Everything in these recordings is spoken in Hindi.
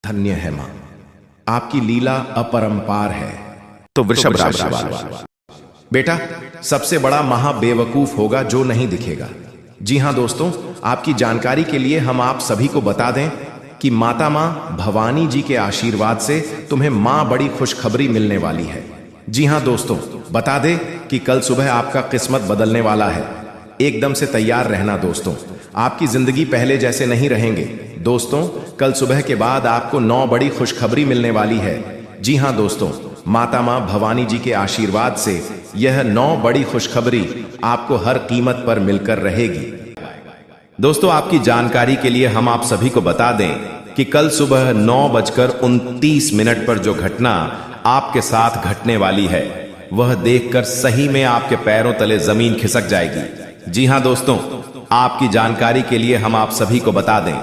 धन्य है मां, आपकी लीला अपरंपार है। तो वृषभ राशि वाला बेटा, सबसे बड़ा महाबेवकूफ होगा जो नहीं दिखेगा। जी हां दोस्तों, आपकी जानकारी के लिए हम आप सभी को बता दें कि माता मां भवानी जी के आशीर्वाद से तुम्हें मां बड़ी खुशखबरी मिलने वाली है। जी हां दोस्तों, बता दें कि कल सुबह आपका किस्मत बदलने वाला है। एकदम से तैयार रहना दोस्तों, आपकी जिंदगी पहले जैसे नहीं रहेंगे। दोस्तों, कल सुबह के बाद आपको 9 बड़ी खुशखबरी मिलने वाली है। जी हां दोस्तों, माता मां भवानी जी के आशीर्वाद से यह 9 बड़ी खुशखबरी आपको हर कीमत पर मिलकर रहेगी। दोस्तों, आपकी जानकारी के लिए हम आप सभी को बता दें कि कल सुबह 9:29 पर जो घटना आपके साथ घटने वाली है, वह देखकर सही में आपके पैरों तले जमीन खिसक जाएगी। जी हां दोस्तों, आपकी जानकारी के लिए हम आप सभी को बता दें,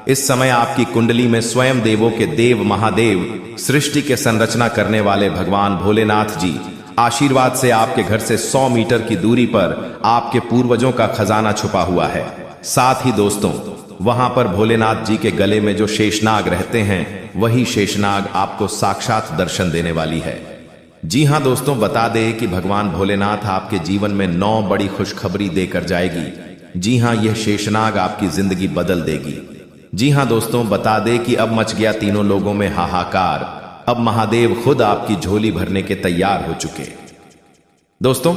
इस समय आपकी कुंडली में स्वयं देवों के देव महादेव, सृष्टि के संरचना करने वाले भगवान भोलेनाथ जी आशीर्वाद से आपके घर से 100 मीटर की दूरी पर आपके पूर्वजों का खजाना छुपा हुआ है। साथ ही दोस्तों, वहां पर भोलेनाथ जी के गले में जो शेषनाग रहते हैं, वही शेषनाग आपको साक्षात दर्शन देने वाली है। जी हां दोस्तों, बता दें कि भगवान भोलेनाथ आपके जीवन में 9 बड़ी खुशखबरी देकर जाएगी। जी हां, यह शेषनाग आपकी जिंदगी बदल देगी। जी हां दोस्तों, बता दें कि अब मच गया तीनों लोगों में हाहाकार। अब महादेव खुद आपकी झोली भरने के तैयार हो चुके। दोस्तों,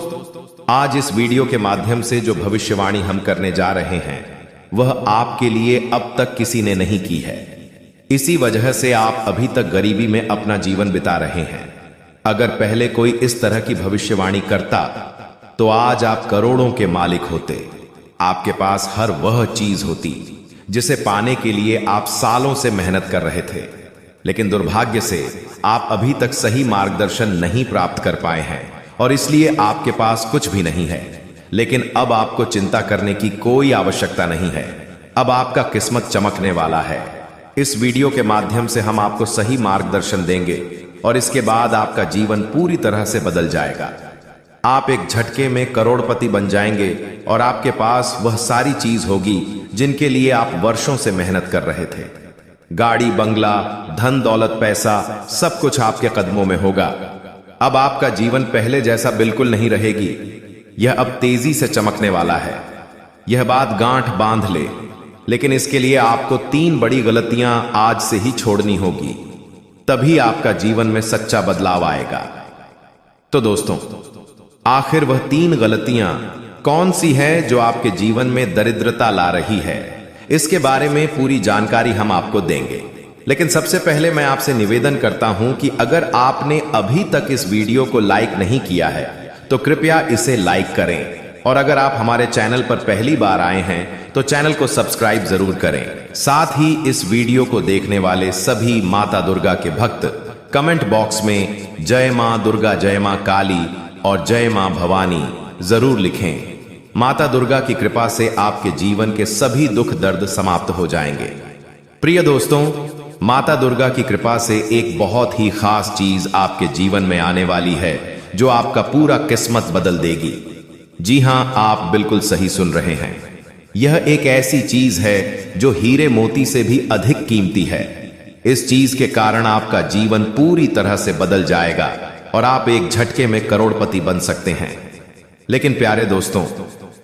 आज इस वीडियो के माध्यम से जो भविष्यवाणी हम करने जा रहे हैं, वह आपके लिए अब तक किसी ने नहीं की है। इसी वजह से आप अभी तक गरीबी में अपना जीवन बिता रहे हैं। अगर पहले कोई इस तरह की भविष्यवाणी करता तो आज आप करोड़ों के मालिक होते। आपके पास हर वह चीज होती जिसे पाने के लिए आप सालों से मेहनत कर रहे थे, लेकिन दुर्भाग्य से आप अभी तक सही मार्गदर्शन नहीं प्राप्त कर पाए हैं और इसलिए आपके पास कुछ भी नहीं है। लेकिन अब आपको चिंता करने की कोई आवश्यकता नहीं है। अब आपका किस्मत चमकने वाला है। इस वीडियो के माध्यम से हम आपको सही मार्गदर्शन देंगे और इसके बाद आपका जीवन पूरी तरह से बदल जाएगा। आप एक झटके में करोड़पति बन जाएंगे और आपके पास वह सारी चीज होगी जिनके लिए आप वर्षों से मेहनत कर रहे थे। गाड़ी, बंगला, धन दौलत, पैसा, सब कुछ आपके कदमों में होगा। अब आपका जीवन पहले जैसा बिल्कुल नहीं रहेगी। यह अब तेजी से चमकने वाला है। यह बात गांठ बांध ले, लेकिन इसके लिए आपको 3 बड़ी गलतियां आज से ही छोड़नी होगी, तभी आपका जीवन में सच्चा बदलाव आएगा। तो दोस्तों, आखिर वह 3 गलतियां कौन सी है जो आपके जीवन में दरिद्रता ला रही है, इसके बारे में पूरी जानकारी हम आपको देंगे। लेकिन सबसे पहले मैं आपसे निवेदन करता हूं कि अगर आपने अभी तक इस वीडियो को लाइक नहीं किया है तो कृपया इसे लाइक करें, और अगर आप हमारे चैनल पर पहली बार आए हैं तो चैनल को सब्सक्राइब जरूर करें। साथ ही इस वीडियो को देखने वाले सभी माता दुर्गा के भक्त कमेंट बॉक्स में जय मां दुर्गा, जय मां काली और जय मां भवानी जरूर लिखें। माता दुर्गा की कृपा से आपके जीवन के सभी दुख दर्द समाप्त हो जाएंगे। प्रिय दोस्तों, माता दुर्गा की कृपा से एक बहुत ही खास चीज आपके जीवन में आने वाली है जो आपका पूरा किस्मत बदल देगी। जी हां, आप बिल्कुल सही सुन रहे हैं। यह एक ऐसी चीज है जो हीरे मोती से भी अधिक कीमती है। इस चीज के कारण आपका जीवन पूरी तरह से बदल जाएगा और आप एक झटके में करोड़पति बन सकते हैं। लेकिन प्यारे दोस्तों,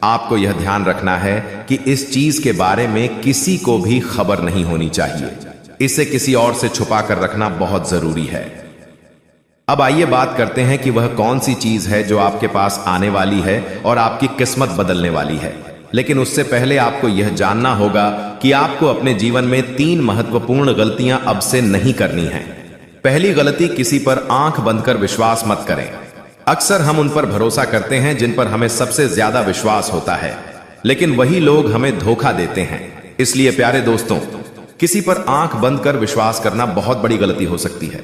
आपको यह ध्यान रखना है कि इस चीज के बारे में किसी को भी खबर नहीं होनी चाहिए। इसे किसी और से छुपा कर रखना बहुत जरूरी है। अब आइए बात करते हैं कि वह कौन सी चीज है जो आपके पास आने वाली है और आपकी किस्मत बदलने वाली है। लेकिन उससे पहले आपको यह जानना होगा कि आपको अपने जीवन में 3 महत्वपूर्ण गलतियां अब से नहीं करनी है। पहली गलती, किसी पर आंख बंद कर विश्वास मत करें। अक्सर हम उन पर भरोसा करते हैं जिन पर हमें सबसे ज्यादा विश्वास होता है, लेकिन वही लोग हमें धोखा देते हैं। इसलिए प्यारे दोस्तों, किसी पर आंख बंद कर विश्वास करना बहुत बड़ी गलती हो सकती है।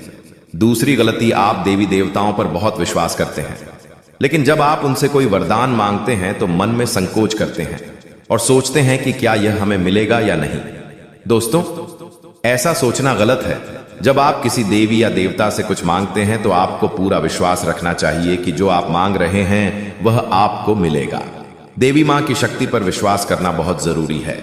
दूसरी गलती, आप देवी देवताओं पर बहुत विश्वास करते हैं, लेकिन जब आप उनसे कोई वरदान मांगते हैं तो मन में संकोच करते हैं और सोचते हैं कि क्या यह हमें मिलेगा या नहीं। दोस्तों, ऐसा सोचना गलत है। जब आप किसी देवी या देवता से कुछ मांगते हैं तो आपको पूरा विश्वास रखना चाहिए कि जो आप मांग रहे हैं वह आपको मिलेगा। देवी मां की शक्ति पर विश्वास करना बहुत जरूरी है।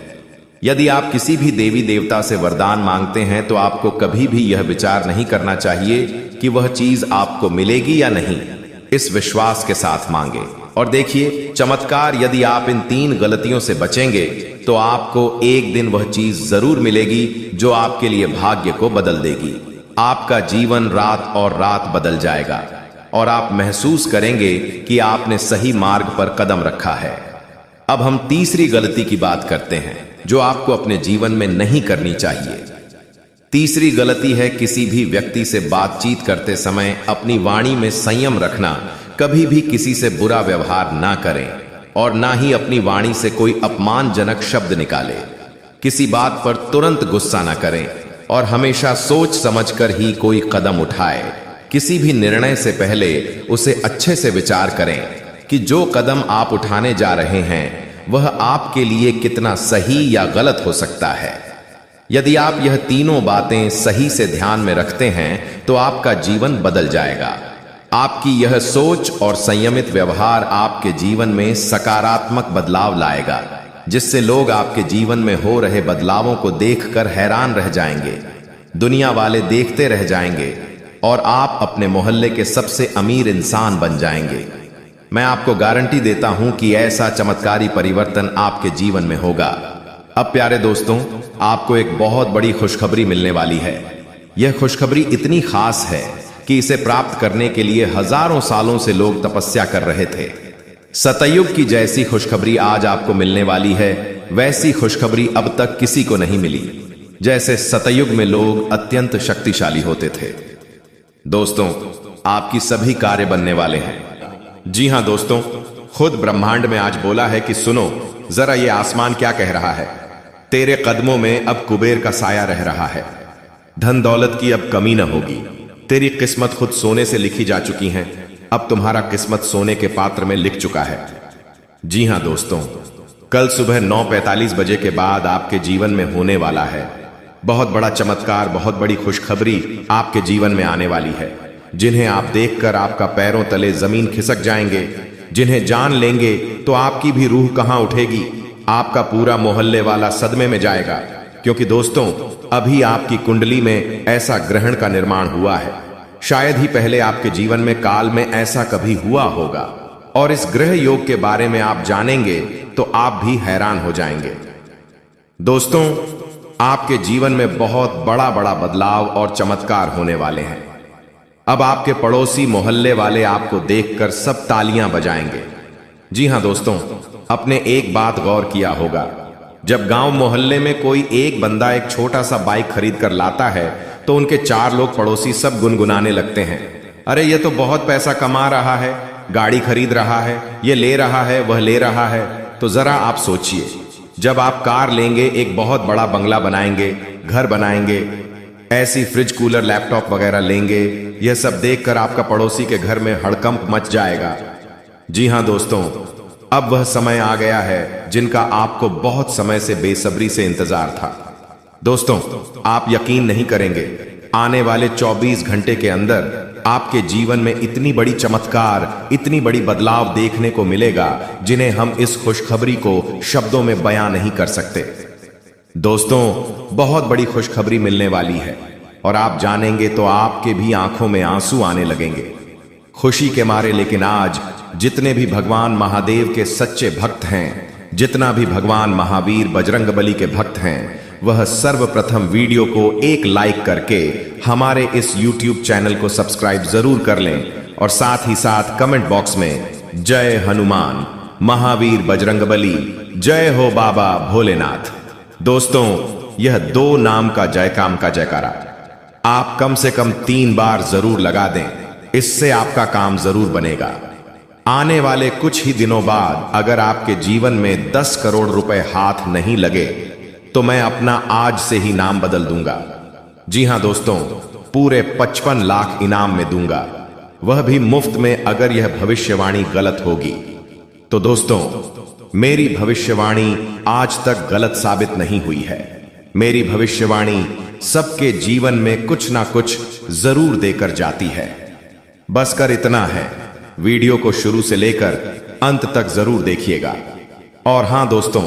यदि आप किसी भी देवी देवता से वरदान मांगते हैं तो आपको कभी भी यह विचार नहीं करना चाहिए कि वह चीज आपको मिलेगी या नहीं। इस विश्वास के साथ मांगे और देखिए चमत्कार। यदि आप इन 3 गलतियों से बचेंगे तो आपको एक दिन वह चीज जरूर मिलेगी जो आपके लिए भाग्य को बदल देगी। आपका जीवन रात और रात बदल जाएगा और आप महसूस करेंगे कि आपने सही मार्ग पर कदम रखा है। अब हम तीसरी गलती की बात करते हैं जो आपको अपने जीवन में नहीं करनी चाहिए। तीसरी गलती है किसी भी व्यक्ति से बातचीत करते समय अपनी वाणी में संयम रखना। कभी भी किसी से बुरा व्यवहार ना करें और ना ही अपनी वाणी से कोई अपमानजनक शब्द निकाले। किसी बात पर तुरंत गुस्सा ना करें और हमेशा सोच समझकर ही कोई कदम उठाए। किसी भी निर्णय से पहले उसे अच्छे से विचार करें कि जो कदम आप उठाने जा रहे हैं वह आपके लिए कितना सही या गलत हो सकता है। यदि आप यह तीनों बातें सही से ध्यान में रखते हैं तो आपका जीवन बदल जाएगा। आपकी यह सोच और संयमित व्यवहार आपके जीवन में सकारात्मक बदलाव लाएगा, जिससे लोग आपके जीवन में हो रहे बदलावों को देखकर हैरान रह जाएंगे। दुनिया वाले देखते रह जाएंगे और आप अपने मोहल्ले के सबसे अमीर इंसान बन जाएंगे। मैं आपको गारंटी देता हूं कि ऐसा चमत्कारी परिवर्तन आपके जीवन में होगा। अब प्यारे दोस्तों, आपको एक बहुत बड़ी खुशखबरी मिलने वाली है। यह खुशखबरी इतनी खास है कि इसे प्राप्त करने के लिए हजारों सालों से लोग तपस्या कर रहे थे। सतयुग की जैसी खुशखबरी आज आपको मिलने वाली है, वैसी खुशखबरी अब तक किसी को नहीं मिली। जैसे सतयुग में लोग अत्यंत शक्तिशाली होते थे। दोस्तों, आपकी सभी कार्य बनने वाले हैं। जी हां दोस्तों, खुद ब्रह्मांड में आज बोला है कि सुनो जरा ये आसमान क्या कह रहा है। तेरे कदमों में अब कुबेर का साया रह रहा है। धन दौलत की अब कमी न होगी। तेरी किस्मत खुद सोने से लिखी जा चुकी है। अब तुम्हारा किस्मत सोने के पात्र में लिख चुका है। जी हां दोस्तों, कल सुबह 9:45 बजे के बाद आपके जीवन में होने वाला है बहुत बड़ा चमत्कार, बहुत बड़ी खुशखबरी आपके जीवन में आने वाली है, जिन्हें आप देखकर आपका पैरों तले जमीन खिसक जाएंगे। जिन्हें जान लेंगे तो आपकी भी रूह कहां उठेगी। आपका पूरा मोहल्ले वाला सदमे में जाएगा, क्योंकि दोस्तों अभी आपकी कुंडली में ऐसा ग्रहण का निर्माण हुआ है। शायद ही पहले आपके जीवन में काल में ऐसा कभी हुआ होगा और इस ग्रह योग के बारे में आप जानेंगे तो आप भी हैरान हो जाएंगे। दोस्तों, आपके जीवन में बहुत बड़ा बड़ा बदलाव और चमत्कार होने वाले हैं। अब आपके पड़ोसी मोहल्ले वाले आपको देखकर सब तालियां बजाएंगे। जी हां दोस्तों, अपने एक बात गौर किया होगा, जब गांव मोहल्ले में कोई एक बंदा एक छोटा सा बाइक खरीद कर लाता है तो उनके 4 लोग पड़ोसी सब गुनगुनाने लगते हैं, अरे ये तो बहुत पैसा कमा रहा है, गाड़ी खरीद रहा है, ये ले रहा है, वह ले रहा है। तो जरा आप सोचिए, जब आप कार लेंगे, एक बहुत बड़ा बंगला बनाएंगे, घर बनाएंगे, ऐसी फ्रिज, कूलर, लैपटॉप वगैरह लेंगे, यह सब देखकर आपका पड़ोसी के घर में हड़कंप मच जाएगा। जी हां दोस्तों, अब वह समय आ गया है जिनका आपको बहुत समय से बेसब्री से इंतजार था। दोस्तों, आप यकीन नहीं करेंगे, आने वाले 24 घंटे के अंदर आपके जीवन में इतनी बड़ी चमत्कार, इतनी बड़ी बदलाव देखने को मिलेगा जिन्हें हम इस खुशखबरी को शब्दों में बयां नहीं कर सकते। दोस्तों, बहुत बड़ी खुशखबरी मिलने वाली है और आप जानेंगे तो आपके भी आंखों में आंसू आने लगेंगे खुशी के मारे। लेकिन आज जितने भी भगवान महादेव के सच्चे भक्त हैं, जितना भी भगवान महावीर बजरंगबली के भक्त हैं, वह सर्वप्रथम वीडियो को एक लाइक करके हमारे इस YouTube चैनल को सब्सक्राइब जरूर कर लें और साथ ही साथ कमेंट बॉक्स में जय हनुमान, महावीर बजरंगबली, जय हो बाबा भोलेनाथ। दोस्तों, यह 2 नाम का जय काम का जयकारा आप कम से कम 3 बार जरूर लगा दें, इससे आपका काम जरूर बनेगा। आने वाले कुछ ही दिनों बाद अगर आपके जीवन में 10 करोड़ रुपए हाथ नहीं लगे तो मैं अपना आज से ही नाम बदल दूंगा। जी हां दोस्तों, पूरे 55 लाख इनाम में दूंगा, वह भी मुफ्त में अगर यह भविष्यवाणी गलत होगी। तो दोस्तों, मेरी भविष्यवाणी आज तक गलत साबित नहीं हुई है। मेरी भविष्यवाणी सबके जीवन में कुछ ना कुछ जरूर देकर जाती है। बस कर इतना है, वीडियो को शुरू से लेकर अंत तक जरूर देखिएगा। और हां दोस्तों,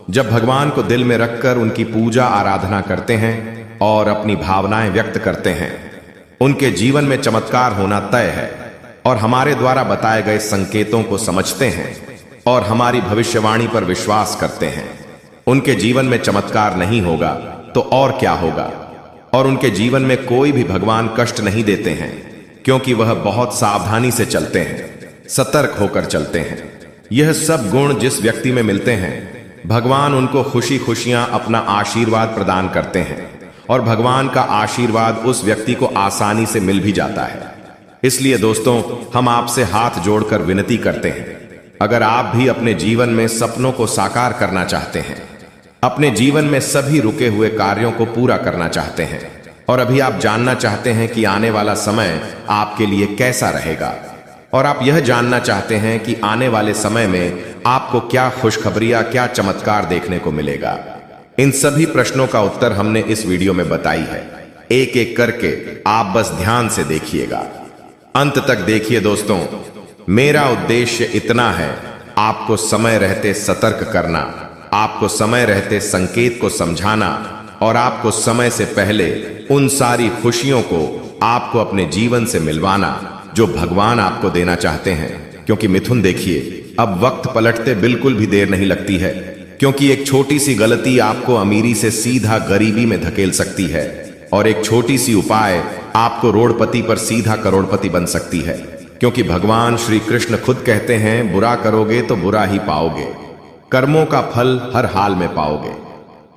जब भगवान को दिल में रखकर उनकी पूजा आराधना करते हैं और अपनी भावनाएं व्यक्त करते हैं, उनके जीवन में चमत्कार होना तय है। और हमारे द्वारा बताए गए संकेतों को समझते हैं और हमारी भविष्यवाणी पर विश्वास करते हैं, उनके जीवन में चमत्कार नहीं होगा तो और क्या होगा। और उनके जीवन में कोई भी भगवान कष्ट नहीं देते हैं, क्योंकि वह बहुत सावधानी से चलते हैं, सतर्क होकर चलते हैं। यह सब गुण जिस व्यक्ति में मिलते हैं, भगवान उनको खुशी खुशियां अपना आशीर्वाद प्रदान करते हैं और भगवान का आशीर्वाद उस व्यक्ति को आसानी से मिल भी जाता है। इसलिए दोस्तों, हम आपसे हाथ जोड़कर विनती करते हैं, अगर आप भी अपने जीवन में सपनों को साकार करना चाहते हैं, अपने जीवन में सभी रुके हुए कार्यों को पूरा करना चाहते हैं और अभी आप जानना चाहते हैं कि आने वाला समय आपके लिए कैसा रहेगा, और आप यह जानना चाहते हैं कि आने वाले समय में आपको क्या खुशखबरियां, क्या चमत्कार देखने को मिलेगा, इन सभी प्रश्नों का उत्तर हमने इस वीडियो में बताई है। एक एक करके आप बस ध्यान से देखिएगा, अंत तक देखिए दोस्तों। मेरा उद्देश्य इतना है, आपको समय रहते सतर्क करना, आपको समय रहते संकेत को समझाना और आपको समय से पहले उन सारी खुशियों को आपको अपने जीवन से मिलवाना जो भगवान आपको देना चाहते हैं। क्योंकि मिथुन देखिए, अब वक्त पलटते बिल्कुल भी देर नहीं लगती है, क्योंकि एक छोटी सी गलती आपको अमीरी से सीधा गरीबी में धकेल सकती है और एक छोटी सी उपाय आपको रोड़पति पर सीधा करोड़पति बन सकती है। क्योंकि भगवान श्री कृष्ण खुद कहते हैं, बुरा करोगे तो बुरा ही पाओगे, कर्मों का फल हर हाल में पाओगे।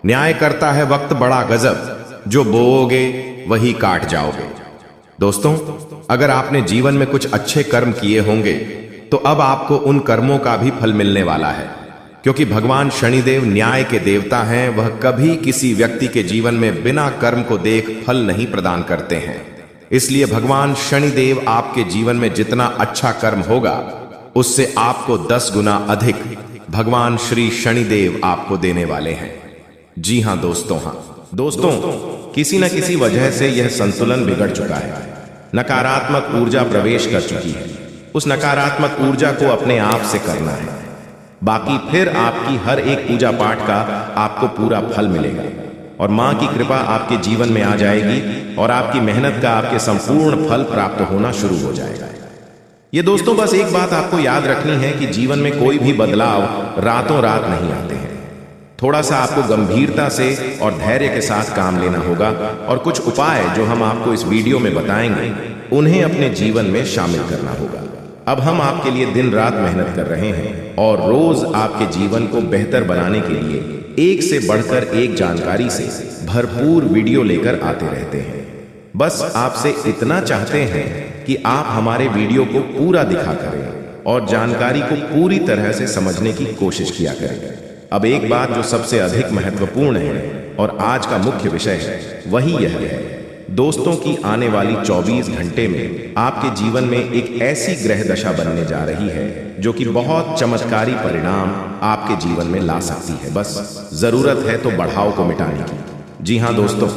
न्याय करता है वक्त बड़ा गजब, जो बोओगे वही काट जाओगे। दोस्तों, अगर आपने जीवन में कुछ अच्छे कर्म किए होंगे तो अब आपको उन कर्मों का भी फल मिलने वाला है, क्योंकि भगवान शनिदेव न्याय के देवता हैं। वह कभी किसी व्यक्ति के जीवन में बिना कर्म को देख फल नहीं प्रदान करते हैं। इसलिए भगवान शनिदेव आपके जीवन में जितना अच्छा कर्म होगा, उससे आपको 10 गुना अधिक भगवान श्री शनिदेव आपको देने वाले हैं। जी हाँ दोस्तों, किसी न किसी वजह से यह संतुलन बिगड़ चुका है, नकारात्मक ऊर्जा प्रवेश कर चुकी है। उस नकारात्मक ऊर्जा को अपने आप से करना है, बाकी फिर आपकी हर एक पूजा पाठ का आपको पूरा फल मिलेगा और मां की कृपा आपके जीवन में आ जाएगी और आपकी मेहनत का आपके संपूर्ण फल प्राप्त होना शुरू हो जाएगा। ये दोस्तों, बस एक बात आपको याद रखनी है कि जीवन में कोई भी बदलाव रातों रात नहीं आते हैं। थोड़ा सा आपको गंभीरता से और धैर्य के साथ काम लेना होगा और कुछ उपाय जो हम आपको इस वीडियो में बताएंगे, उन्हें अपने जीवन में शामिल करना होगा। अब हम आपके लिए दिन रात मेहनत कर रहे हैं और रोज आपके जीवन को बेहतर बनाने के लिए एक से बढ़कर एक जानकारी से भरपूर वीडियो लेकर आते रहते हैं। बस आपसे इतना चाहते हैं कि आप हमारे वीडियो को पूरा दिखा करें और जानकारी को पूरी तरह से समझने की कोशिश किया करें। अब एक बात जो सबसे अधिक महत्वपूर्ण है और आज का मुख्य विषय है, वही यह है दोस्तों कि आने वाली 24 घंटे में आपके जीवन में एक ऐसी ग्रह दशा बनने जा रही है जो कि बहुत चमत्कारी परिणाम आपके जीवन में ला सकती है। बस जरूरत है तो बढ़ाव को मिटाने की। जी हाँ दोस्तों,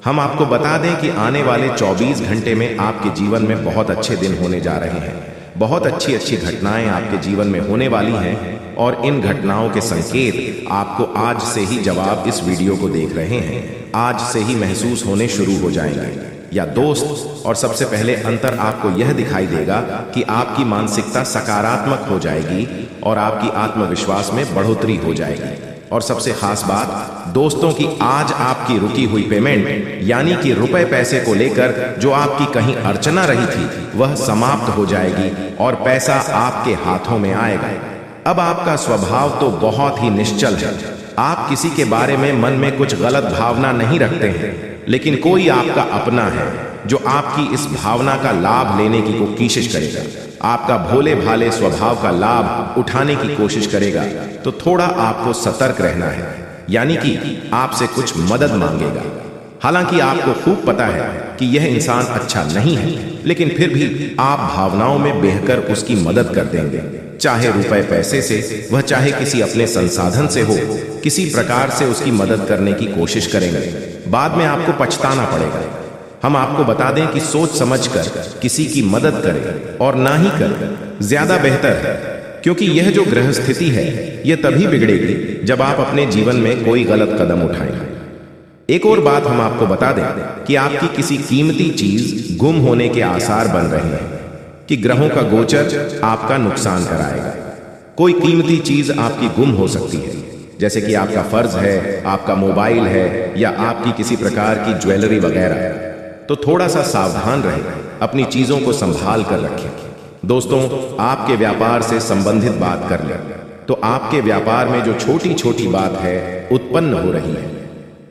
हम आपको बता दें कि आने वाले 24 घंटे में आपके जीवन में बहुत अच्छे दिन होने जा रहे हैं। बहुत अच्छी अच्छी घटनाएं आपके जीवन में होने वाली हैं और इन घटनाओं के संकेत आपको आज से ही, जवाब इस वीडियो को देख रहे हैं, आज से ही महसूस होने शुरू हो जाएंगे या दोस्त। और सबसे पहले अंतर आपको यह दिखाई देगा कि आपकी मानसिकता सकारात्मक हो जाएगी और आपकी आत्मविश्वास में बढ़ोतरी हो जाएगी। और सबसे खास बात दोस्तों कि आज आपकी रुकी हुई पेमेंट यानी कि रुपए पैसे को लेकर जो आपकी कहीं अड़चना रही थी, वह समाप्त हो जाएगी और पैसा आपके हाथों में आएगा। अब आपका स्वभाव तो बहुत ही निश्चल है। आप किसी के बारे में मन में कुछ गलत भावना नहीं रखते हैं, लेकिन कोई आपका अपना है जो आपकी इस भावना का लाभ लेने की कोशिश करेगा, आपका भोले भाले स्वभाव का लाभ उठाने की कोशिश करेगा। तो थोड़ा आपको सतर्क रहना है, यानी कि आपसे कुछ मदद मांगेगा। हालांकि आपको खूब पता है कि यह इंसान अच्छा नहीं है, लेकिन फिर भी आप भावनाओं में बहकर उसकी मदद कर देंगे, चाहे रुपए पैसे से, वह चाहे किसी अपने संसाधन से हो, किसी प्रकार से उसकी मदद करने की कोशिश करेंगे। बाद में आपको पछताना पड़ेगा। हम आपको बता दें कि सोच समझकर किसी की मदद करें और ना ही करें ज्यादा बेहतर है। क्योंकि यह जो ग्रह स्थिति है यह तभी बिगड़ेगी जब आप अपने जीवन में कोई गलत कदम उठाएंगे। एक और बात हम आपको बता दें कि आपकी किसी कीमती चीज गुम होने के आसार बन रहे हैं, कि ग्रहों का गोचर आपका नुकसान कराएगा। कोई कीमती चीज आपकी गुम हो सकती है, जैसे कि आपका फर्ज है, आपका मोबाइल है या आपकी किसी प्रकार की ज्वेलरी वगैरह। तो थोड़ा सा सावधान रहें, अपनी चीजों को संभाल कर रखें। दोस्तों, आपके व्यापार से संबंधित बात कर लें तो आपके व्यापार में जो छोटी छोटी बात है उत्पन्न हो रही है,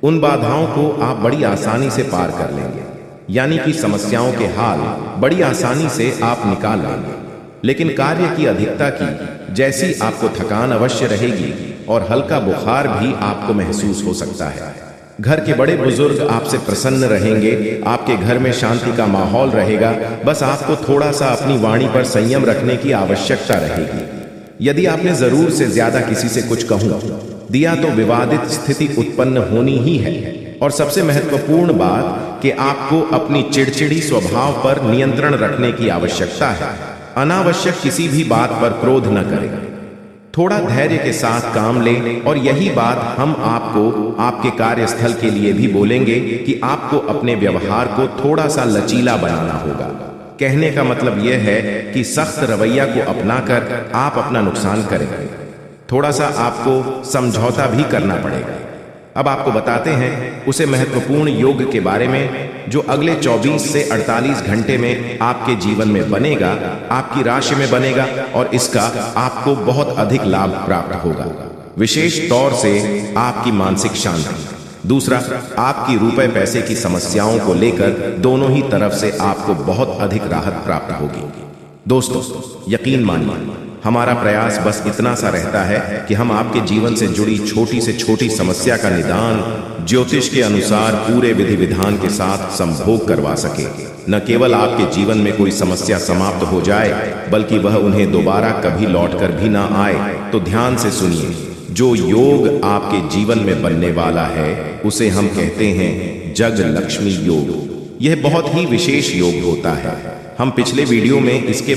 उन बाधाओं को आप बड़ी आसानी से पार कर लेंगे, यानी कि समस्याओं के हाल बड़ी आसानी से आप निकाल लेंगे। लेकिन कार्य की अधिकता की जैसी आपको थकान अवश्य रहेगी और हल्का बुखार भी आपको महसूस हो सकता है। घर के बड़े बुजुर्ग आपसे प्रसन्न रहेंगे, आपके घर में शांति का माहौल रहेगा। बस आपको थोड़ा सा अपनी वाणी पर संयम रखने की आवश्यकता रहेगी। यदि आपने जरूर से ज्यादा किसी से कुछ कहूं दिया तो विवादित स्थिति उत्पन्न होनी ही है। और सबसे महत्वपूर्ण बात कि आपको अपनी चिड़चिड़ी स्वभाव पर नियंत्रण रखने की आवश्यकता है। अनावश्यक किसी भी बात पर क्रोध न करें, थोड़ा धैर्य के साथ काम लें। और यही बात हम आपको आपके कार्यस्थल के लिए भी बोलेंगे कि आपको अपने व्यवहार को थोड़ा सा लचीला बनाना होगा। कहने का मतलब यह है कि सख्त रवैया को अपनाकर आप अपना नुकसान करेंगे। थोड़ा सा आपको समझौता भी करना पड़ेगा। अब आपको बताते हैं उसे महत्वपूर्ण योग के बारे में जो अगले 24 से 48 घंटे में आपके जीवन में बनेगा, आपकी राशि में बनेगा और इसका आपको बहुत अधिक लाभ प्राप्त होगा। विशेष तौर से आपकी मानसिक शांति। दूसरा, आपकी रुपए पैसे की समस्याओं को लेकर दोनों ही तरफ से आपको बहुत अधिक राहत प्राप्त होगी। दोस्तों, यकीन मानिए, हमारा प्रयास बस इतना सा रहता है कि हम आपके जीवन से जुड़ी छोटी से छोटी समस्या का निदान ज्योतिष के अनुसार पूरे विधि विधान के साथ संभोग करवा सके। न केवल आपके जीवन में कोई समस्या समाप्त हो जाए, बल्कि वह उन्हें दोबारा कभी लौटकर भी ना आए। तो ध्यान से सुनिए, जो योग आपके जीवन में बनने वाला है उसे हम कहते हैं जग लक्ष्मी योग। यह बहुत ही विशेष योग होता है। हम पिछले वीडियो में इसके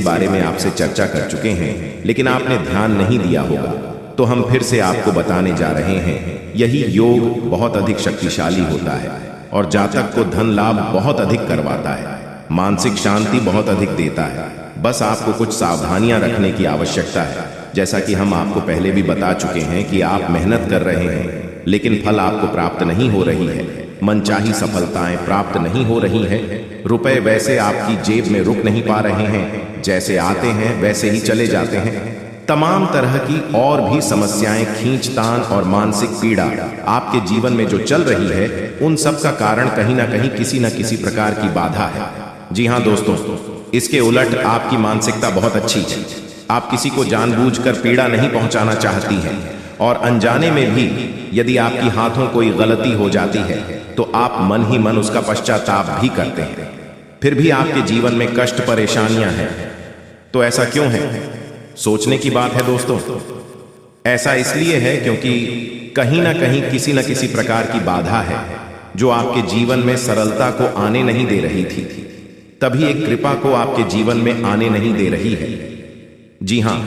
बारे में आपसे चर्चा कर चुके हैं, लेकिन आपने ध्यान नहीं दिया होगा, तो हम फिर से आपको बताने जा रहे हैं। यही योग बहुत अधिक शक्तिशाली होता है और जातक को धन लाभ बहुत अधिक करवाता है, मानसिक शांति बहुत अधिक देता है। बस आपको कुछ सावधानियां रखने की आवश्यकता है। जैसा कि हम आपको पहले भी बता चुके हैं कि आप मेहनत कर रहे हैं, लेकिन फल आपको प्राप्त नहीं हो रही है। मनचाही सफलताएं प्राप्त नहीं हो रही हैं। रुपए वैसे आपकी जेब में रुक नहीं पा रहे हैं, जैसे आते हैं वैसे ही चले जाते हैं। तमाम तरह की और भी समस्याएं, खींचतान और मानसिक पीड़ा आपके जीवन में जो चल रही है, उन सब का कारण कहीं ना कहीं किसी न किसी प्रकार की बाधा है। जी हाँ दोस्तों, इसके उलट आपकी मानसिकता बहुत अच्छी है। आप किसी को जानबूझकर पीड़ा नहीं पहुंचाना चाहती हैं और अनजाने में भी यदि आपकी हाथों कोई गलती हो जाती है तो आप मन ही मन उसका पश्चाताप भी करते हैं। फिर भी आपके जीवन में कष्ट परेशानियां हैं। तो ऐसा क्यों है? सोचने की बात है दोस्तों। ऐसा इसलिए है क्योंकि कहीं ना कहीं किसी न किसी प्रकार की बाधा है जो आपके जीवन में सरलता को आने नहीं दे रही थी, तभी एक कृपा को आपके जीवन में आने नहीं दे रही है। जी हाँ,